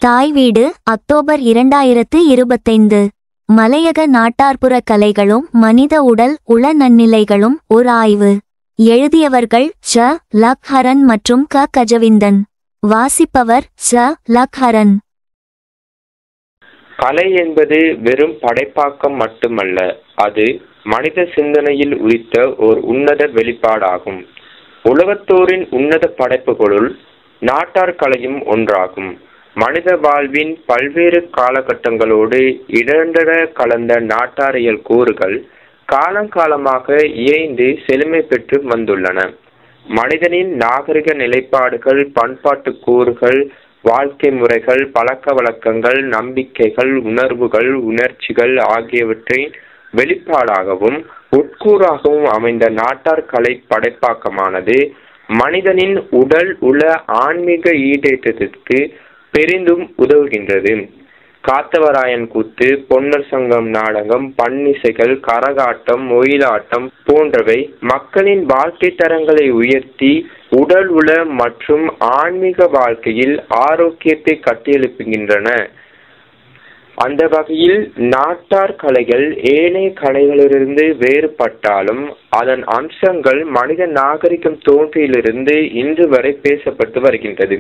தாய் வீடு அக்டோபர் 2025. மலையக நாட்டார்ப்புற கலைகளும் மனித உடல் உள நன்னிலைகளும் ஒரு ஆய்வு. எழுதியவர்கள் ச. லக்ஹரன் மற்றும் க. கஜவிந்தன். வாசிப்பவர் ச. லக்ஹரன். கலை என்பது வெறும் படைப்பாக்கம் மட்டுமல்ல, அது மனித சிந்தனையில் உதித்த ஓர் உன்னத வெளிப்பாடாகும். உலகத்தோரின் உன்னத படைப்புகளுள் நாட்டார் கலையும் ஒன்றாகும். மனித வாழ்வின் பல்வேறு காலகட்டங்களோடு இடர்ந்தட கலந்த நாட்டாரியல் கூறுகள் காலங்காலமாக இயைந்து செழுமை பெற்று வந்துள்ளன. மனிதனின் நாகரிக நிலைப்பாடுகள், பண்பாட்டு கூறுகள், வாழ்க்கை முறைகள், பழக்க வழக்கங்கள், நம்பிக்கைகள், உணர்வுகள், உணர்ச்சிகள் ஆகியவற்றின் வெளிப்பாடாகவும் உட்கூறாகவும் அமைந்த நாட்டார் கலை படைப்பாக்கமானது மனிதனின் உடல் உள ஆன்மீக ஈடேற்றத்திற்கு பெரிதும் உதவுகின்றது. காத்தவராயன் கூத்து, பொன்னர் சங்கம் நாடகம், பன்னிசைகள், கரகாட்டம், ஒயிலாட்டம் போன்றவை மக்களின் வாழ்க்கை தரங்களை உயர்த்தி உடல் உள மற்றும் ஆன்மீக வாழ்க்கையில் ஆரோக்கியத்தை கட்டியெழுப்புகின்றன. அந்த வகையில் நாட்டார் கலைகள் ஏனைய கலைகளிலிருந்து வேறுபட்டாலும் அதன் அம்சங்கள் மனித நாகரிகம் தோன்றியிலிருந்து இன்று வரை பேசப்பட்டு வருகின்றது.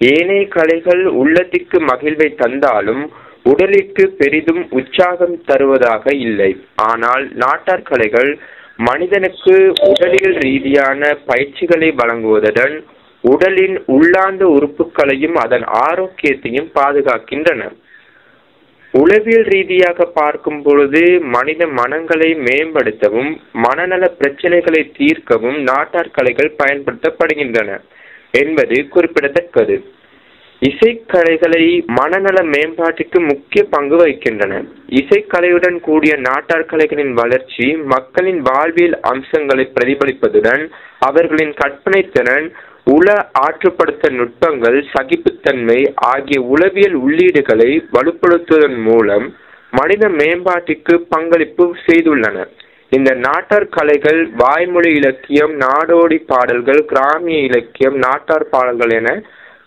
ஏனைய கலைகள் உள்ளத்திற்கு மகிழ்வை தந்தாலும் உடலிற்கு பெரிதும் உற்சாகம் தருவதாக இல்லை. ஆனால் நாட்டார் கலைகள் மனிதனுக்கு உடலியல் ரீதியான பயிற்சிகளை வழங்குவதுடன் உடலின் உள்ளார்ந்த உறுப்புகளையும் அதன் ஆரோக்கியத்தையும் பாதுகாக்கின்றன. உளவியல் ரீதியாக பார்க்கும் பொழுது மனித மனங்களை மேம்படுத்தவும் மனநல பிரச்சனைகளை தீர்க்கவும் நாட்டார் கலைகள் பயன்படுத்தப்படுகின்றன என்பது குறிப்பிடத்தக்கது. இசைக்கலைகளை மனநல மேம்பாட்டுக்கு முக்கிய பங்கு வகிக்கின்றன. இசைக்கலையுடன் கூடிய நாட்டார் கலைகளின் வளர்ச்சி மக்களின் வாழ்வியல் அம்சங்களை பிரதிபலிப்பதுடன் அவர்களின் கற்பனை திறன், உள ஆற்றுப்படுத்த நுட்பங்கள், சகிப்புத்தன்மை ஆகிய உளவியல் உள்ளீடுகளை வலுப்படுத்துவதன் மூலம் மனித மேம்பாட்டிற்கு பங்களிப்பு செய்துள்ளன. இந்த நாட்டார் கலைகள் வாய்மொழி இலக்கியம், நாடோடி பாடல்கள், கிராமிய இலக்கியம், நாட்டார் பாடல்கள் என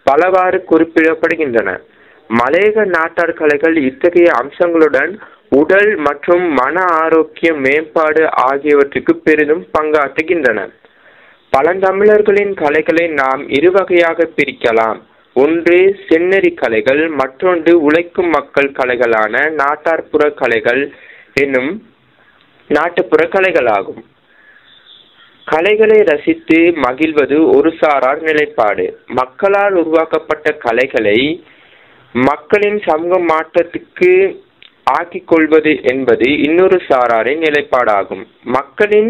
பலவாறு குறிப்பிடப்படுகின்றன. மலையக நாட்டார் கலைகள் இத்தகைய அம்சங்களுடன் உடல் மற்றும் மன ஆரோக்கிய மேம்பாடு ஆகியவற்றுக்கு பெரிதும் பங்காற்றுகின்றன. பழந்தமிழர்களின் கலைகளை நாம் இருவகையாக பிரிக்கலாம். ஒன்று செந்நெறி கலைகள், மற்றொன்று உழைக்கும் மக்கள் கலைகளான நாட்டார்ப்புற கலைகள் என்னும் நாட்டுப்புற கலைகளாகும். கலைகளை ரசித்து மகிழ்வது ஒரு சாரார் நிலைப்பாடு. மக்களால் உருவாக்கப்பட்ட கலைகளை மக்களின் சமூக மாற்றத்துக்கு ஆக்கிக் கொள்வது என்பது இன்னொரு சாராரின் நிலைப்பாடாகும். மக்களின்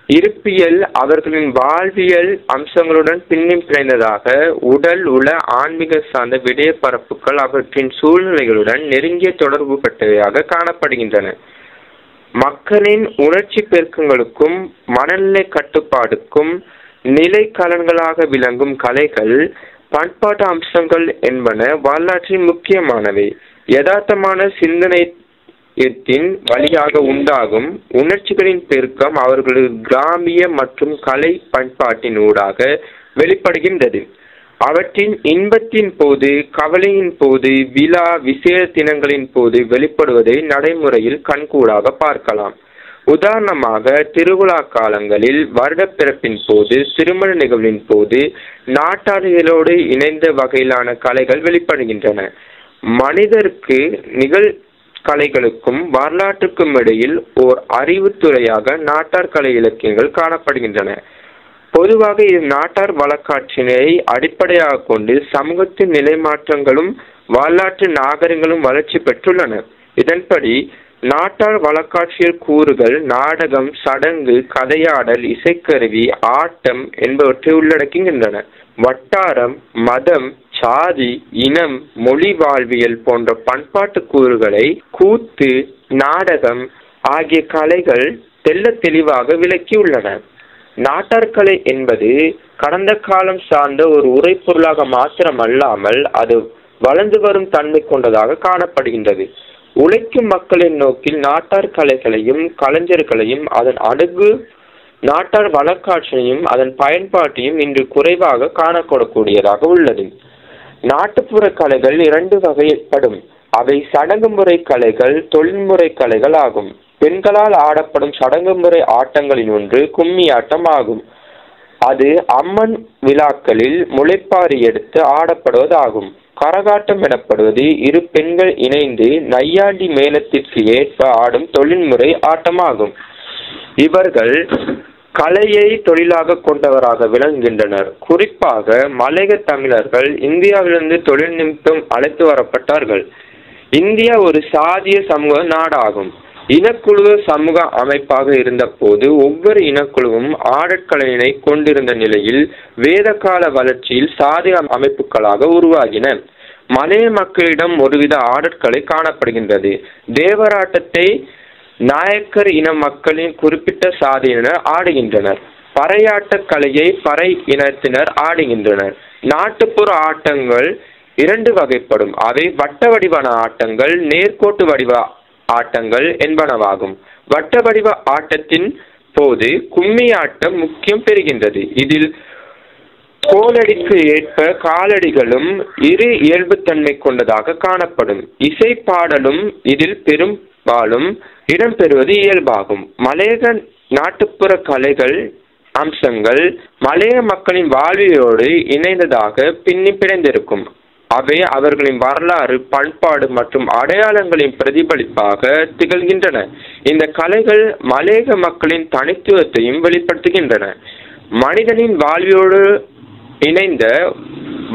இருப்பியல் அவர்களின் வாழ்வியல் அம்சங்களுடன் பின்னி பிணைந்ததாக உடல் உள ஆன்மீக சார்ந்த விடய பரப்புகள் அவற்றின் சூழ்நிலைகளுடன் நெருங்கிய தொடர்பு பட்டவையாக காணப்படுகின்றன. மக்களின் உணர்ச்சி பெருக்கங்களுக்கும் மனநிலை கட்டுப்பாடுக்கும் நிலை கலன்களாக விளங்கும் கலைகள் பண்பாட்டு அம்சங்கள் என்பன வரலாற்றின் முக்கியமானவை. யதார்த்தமான சிந்தனையத்தின் வழியாக உண்டாகும் உணர்ச்சிகளின் பெருக்கம் அவர்களது கிராமிய மற்றும் கலை பண்பாட்டின் ஊடாக வெளிப்படுகின்றது. அவற்றின் இன்பத்தின் போது, கவலையின் போது, விழா விசேட தினங்களின் போது வெளிப்படுவதை நடைமுறையில் கண்கூடாக பார்க்கலாம். உதாரணமாக திருவிழா காலங்களில், வருடப்பிறப்பின் போது, திருமண நிகழ்வின் போது நாட்டாரியலோடு இணைந்த வகையிலான கலைகள் வெளிப்படுகின்றன. மனிதருக்கு நிகழ்கலைகளுக்கும் வரலாற்றுக்கும் இடையில் ஓர் அறிவுத்துறையாக நாட்டார் கலை இலக்கியங்கள் காணப்படுகின்றன. பொதுவாக இது நாட்டார் வழக்காட்சியினை அடிப்படையாக கொண்டு சமூகத்தின் நிலை மாற்றங்களும் வரலாற்று நாகரிகங்களும் வளர்ச்சி பெற்றுள்ளன. இதன்படி நாட்டார் வழக்காட்சியல் கூறுகள் நாடகம், சடங்கு, கதையாடல், இசைக்கருவி, ஆட்டம் என்பவற்றை உள்ளடக்குகின்றன. வட்டாரம், மதம், சாதி, இனம், மொழி, வாழ்வியல் போன்ற பண்பாட்டு கூறுகளை கூத்து, நாடகம் ஆகிய கலைகள் தெள்ள தெளிவாக விளக்கியுள்ளன. நாட்டார்கலை என்பது கடந்த காலம் சார்ந்த ஒரு உரைப்பொருளாக மாத்திரமல்லாமல் அது வளர்ந்து வரும் தன்மை கொண்டதாக காணப்படுகின்றது. உழைக்கும் மக்களின் நோக்கில் நாட்டார் கலைகளையும் கலைஞர்களையும் அதன் அணுகு நாட்டார் வழக்காட்சியையும் அதன் பயன்பாட்டையும் இன்று குறைவாக காணக்கூடக்கூடியதாக உள்ளது. நாட்டுப்புற கலைகள் இரண்டு வகைப்படும். அவை சடங்குமுறை கலைகள், தொழில்முறை கலைகள் ஆகும். பெண்களால் ஆடப்படும் சடங்குமுறை ஆட்டங்களின் ஒன்று கும்மி ஆட்டம் ஆகும். அது அம்மன் விழாக்களில் முளைப்பாரி எடுத்து ஆடப்படுவதாகும். கரகாட்டம் எனப்படுவது இரு பெண்கள் இணைந்து நையாண்டி மேளத்திற்கு ஏற்ப ஆடும் தொழில்முறை ஆட்டமாகும். இவர்கள் கலையை தொழிலாக கொண்டவராக விளங்குகின்றனர். குறிப்பாக மலையக தமிழர்கள் இந்தியாவிலிருந்து தொழில் நிமித்தம் அழைத்து வரப்பட்டார்கள். இந்தியா ஒரு சாதிய சமூக நாடாகும். இனக்குழு சமூக அமைப்பாக இருந்த போது ஒவ்வொரு இனக்குழுவும் ஆடற்கலையினை கொண்டிருந்த நிலையில் வேதகால வளர்ச்சியில் சாதி அமைப்புகளாக உருவாகின. மலைய மக்களிடம் ஒருவித ஆடற்கலை காணப்படுகின்றது. தேவராட்டத்தை நாயக்கர் இன மக்களின் குறிப்பிட்ட சாதியினர் ஆடுகின்றனர். பறையாட்ட கலையை பறை இனத்தினர் ஆடுகின்றனர். நாட்டுப்புற ஆட்டங்கள் இரண்டு வகைப்படும். அவை வட்ட வடிவான ஆட்டங்கள், நேர்கோட்டு வடிவ ஆட்டங்கள் என்பனவாகும். வட்ட வடிவ ஆட்டத்தின் போது கும்மி ஆட்டம் முக்கியம் பெறுகின்றது. இதில் கோலடிக்கு ஏற்ப காலடிகளும் இரு இயல்புத்தன்மை கொண்டதாக காணப்படும். இசை பாடலும் இதில் பெரும்பாலும் இடம்பெறுவது இயல்பாகும். மலையக நாட்டுப்புற கலைகள் அம்சங்கள் மலைய மக்களின் வாழ்வியோடு இணைந்ததாக பின்னி பிணைந்திருக்கும். அவை அவர்களின் வரலாறு, பண்பாடு மற்றும் அடையாளங்களின் பிரதிபலிப்பாக திகழ்கின்றன. இந்த கலைகள் மலையக மக்களின் தனித்துவத்தையும் வெளிப்படுத்துகின்றன. மனிதனின் வாழ்வியோடு இணைந்த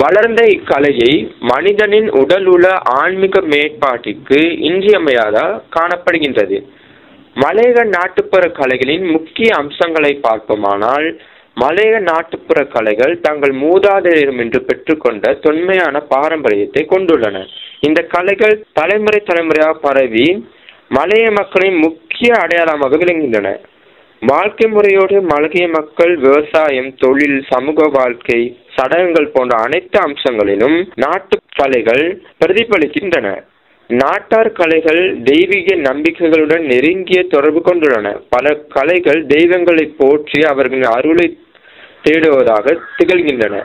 வளர்ந்த இக்கலையை மனிதனின் உடல் உள்ள ஆன்மீக மேம்பாட்டிற்கு இன்றியமையாத காணப்படுகின்றது. மலையக நாட்டுப்புற கலைகளின் முக்கிய அம்சங்களை பார்ப்போமானால், மலையக நாட்டுப்புற கலைகள் தங்கள் மூதாதையரும் என்று பெற்றுக்கொண்ட தொன்மையான பாரம்பரியத்தை கொண்டுள்ளன. இந்த கலைகள் தலைமுறை தலைமுறையாக பரவி மலைய மக்களின் முக்கிய அடையாளமாக விளங்குகின்றன. வாழ்க்கை முறையோடு மலைய மக்கள் விவசாயம், தொழில், சமூக வாழ்க்கை, சடங்குகள் போன்ற அனைத்து அம்சங்களிலும் நாட்டு கலைகள் பிரதிபலிக்கின்றன. நாட்டார் கலைகள் தெய்வீக நம்பிக்கைகளுடன் நெருங்கிய தொடர்பு கொண்டுள்ளன. பல கலைகள் தெய்வங்களை போற்றி அவர்களின் அருளை தேடுவதாக திகழ்கின்றன.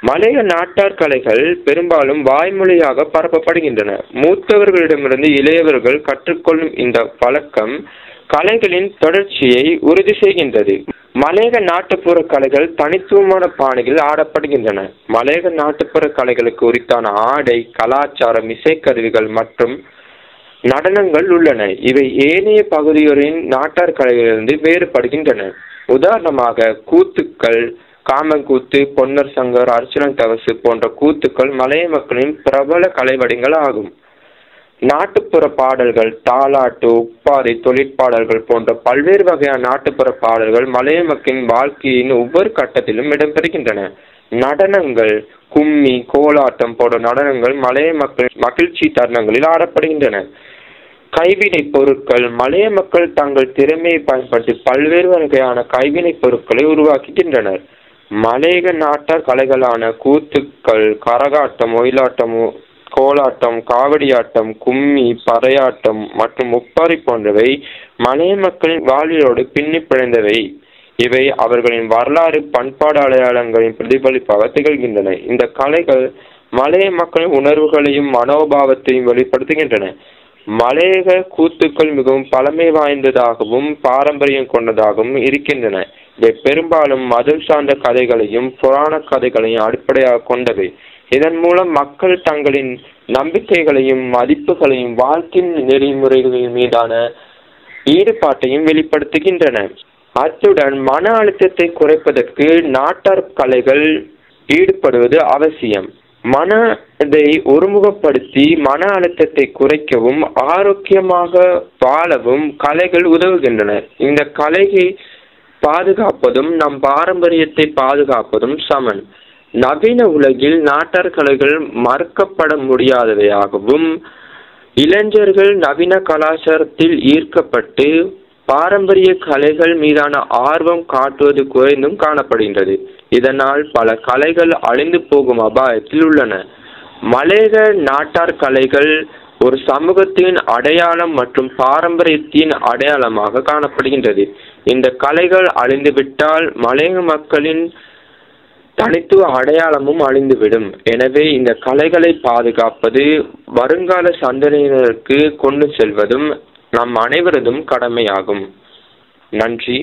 மலைய நாட்டார் கலைகள் பெரும்பாலும் வாய்மொழியாக பரப்பப்படுகின்றன. மூத்தவர்களிடமிருந்து இளையவர்கள் கற்றுக்கொள்ளும் இந்த பழக்கம் கலைகளின் தொடர்ச்சியை உறுதி செய்கின்றது. மலையக நாட்டுப்புற கலைகள் தனித்துவமான பாணியில் ஆடப்படுகின்றன. மலையக நாட்டுப்புற கலைகளுக்கு உரித்தான ஆடை, கலாச்சாரம், இசைக்கருவிகள் மற்றும் நடனங்கள் உள்ளன. இவை ஏனைய பகுதியோரின் நாட்டார் கலைகளிலிருந்து வேறுபடுகின்றன. உதாரணமாக கூத்துக்கள், காமங்கூத்து, பொன்னர் சங்கர், அர்ச்சுனன் தவசு போன்ற கூத்துக்கள் மலைய மக்களின் பிரபல கலைவடிகள் ஆகும். நாட்டுப்புற பாடல்கள், தாலாட்டு, ஒப்பாரி, தொழிற்பாடல்கள் போன்ற பல்வேறு வகையான நாட்டுப்புற பாடல்கள் மலைய மக்களின் வாழ்க்கையின் ஒவ்வொரு கட்டத்திலும் இடம்பெறுகின்றன. நடனங்கள், கும்மி, கோலாட்டம் போன்ற நடனங்கள் மலைய மக்களின் மகிழ்ச்சி தருணங்களில் ஆடப்படுகின்றன. கைவினை பொருட்கள், மலைய மக்கள் தங்கள் திறமையை பயன்படுத்தி பல்வேறு வகையான கைவினை பொருட்களை உருவாக்குகின்றனர். மலையக நாட்டார் கலைகளான கூத்துக்கள், கரகாட்டம், ஒயிலாட்டம், கோலாட்டம், காவடியாட்டம், கும்மி, பறையாட்டம் மற்றும் ஒப்பாரி போன்றவை மலைய மக்களின் வாழ்வியோடு பின்னி பிணைந்தவை. இவை அவர்களின் வரலாறு, பண்பாடு அடையாளங்களின் பிரதிபலிப்பாக திகழ்கின்றன. இந்த கலைகள் மலைய மக்களின் உணர்வுகளையும் மனோபாவத்தையும் வெளிப்படுத்துகின்றன. மலையக கூத்துக்கள் மிகவும் பழமை வாய்ந்ததாகவும் பாரம்பரியம் கொண்டதாகவும் இருக்கின்றன. இவை பெரும்பாலும் மதம் சார்ந்த கதைகளையும் புராண கதைகளையும் அடிப்படையாக கொண்டவை. இதன் மூலம் மக்கள் தங்களின் நம்பிக்கைகளையும் மதிப்புகளையும் வாழ்க்கை நெறிமுறைகளின் மீதான ஈடுபாட்டையும் வெளிப்படுத்துகின்றன. அத்துடன் மன அழுத்தத்தை குறைப்பதற்கு நாட்டார் கலைகள் ஈடுபடுவது அவசியம். மனதை ஒருமுகப்படுத்தி மன அழுத்தத்தை குறைக்கவும் ஆரோக்கியமாக வாழவும் கலைகள் உதவுகின்றன. இந்த கலையை பாதுகாப்பதும் நம் பாரம்பரியத்தை பாதுகாப்பதும் சமன். நவீன உலகில் நாட்டார் கலைகள் மறுக்கப்பட முடியாதவையாகவும் இளைஞர்கள் நவீன கலாச்சாரத்தில் ஈர்க்கப்பட்டு பாரம்பரிய கலைகள் மீதான ஆர்வம் காட்டுவது குறைந்தும் காணப்படுகின்றது. இதனால் பல கலைகள் அழிந்து போகும் அபாயத்தில் உள்ளன. மலையக நாட்டார் கலைகள் ஒரு சமூகத்தின் அடையாளம் மற்றும் பாரம்பரியத்தின் அடையாளமாக காணப்படுகின்றது. இந்த கலைகள் அழிந்துவிட்டால் மலையக மக்களின் தனித்துவ அடையாளமும் அழிந்துவிடும். எனவே இந்த கலைகளை பாதுகாப்பது, வருங்கால சந்ததியினருக்கு கொண்டு செல்வதும் நம் அனைவரதும் கடமையாகும். நன்றி.